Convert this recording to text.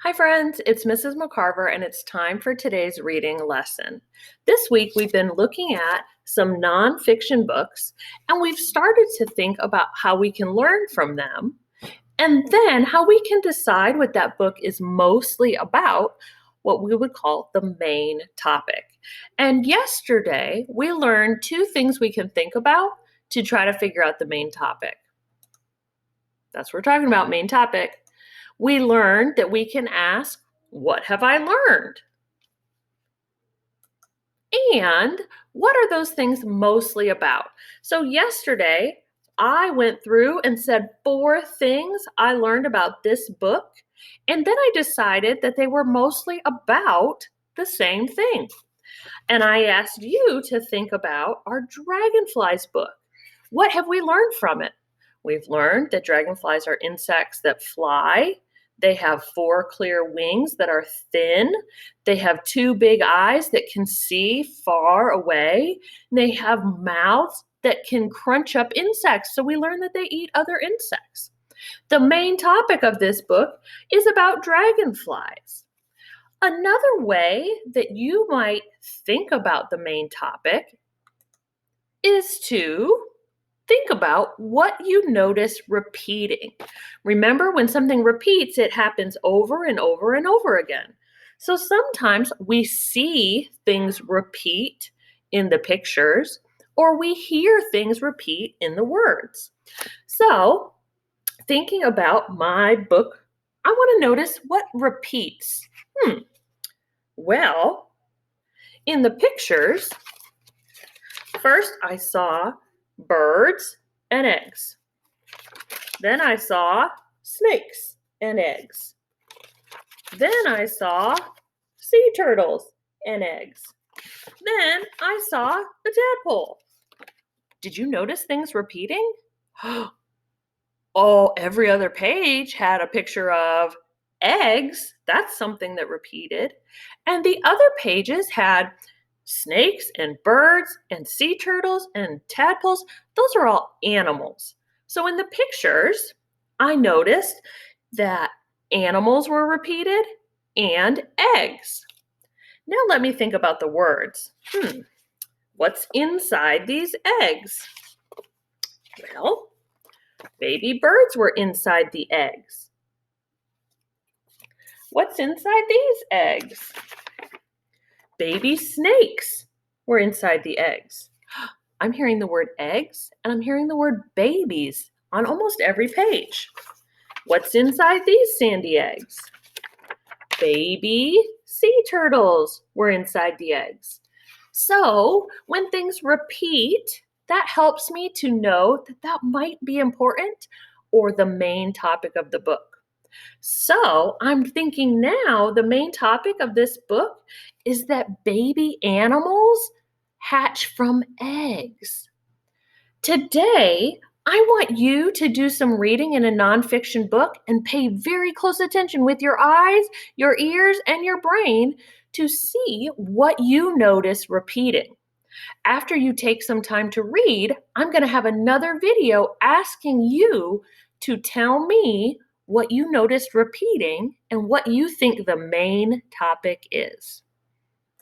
Hi, friends. It's Mrs. McCarver, and it's time for today's reading lesson. This week, we've been looking at some nonfiction books, and we've started to think about how we can learn from them, and then how we can decide what that book is mostly about, what we would call the main topic. And yesterday, we learned two things we can think about to try to figure out the main topic. That's what we're talking about, main topic. We learned that we can ask, what have I learned? And what are those things mostly about? So yesterday, I went through and said 4 things I learned about this book, and then I decided that they were mostly about the same thing. And I asked you to think about our Dragonflies book. What have we learned from it? We've learned that dragonflies are insects that fly. They have 4 clear wings that are thin. They have 2 big eyes that can see far away. And they have mouths that can crunch up insects. So we learn that they eat other insects. The main topic of this book is about dragonflies. Another way that you might think about the main topic is to think about what you notice repeating. Remember, when something repeats, it happens over and over and over again. So sometimes we see things repeat in the pictures, or we hear things repeat in the words. So, thinking about my book, I want to notice what repeats. Well, in the pictures, first I saw birds and eggs. Then I saw snakes and eggs. Then I saw sea turtles and eggs. Then I saw the tadpole. Did you notice things repeating? Oh, every other page had a picture of eggs. That's something that repeated. And the other pages had snakes and birds and sea turtles and tadpoles. Those are all animals. So in the pictures, I noticed that animals were repeated and eggs. Now let me think about the words. What's inside these eggs? Well, baby birds were inside the eggs. What's inside these eggs? Baby snakes were inside the eggs. I'm hearing the word eggs and I'm hearing the word babies on almost every page. What's inside these sandy eggs? Baby sea turtles were inside the eggs. So when things repeat, that helps me to know that that might be important or the main topic of the book. So I'm thinking now the main topic of this book is that baby animals hatch from eggs. Today, I want you to do some reading in a nonfiction book and pay very close attention with your eyes, your ears, and your brain to see what you notice repeating. After you take some time to read, I'm going to have another video asking you to tell me what you noticed repeating and what you think the main topic is.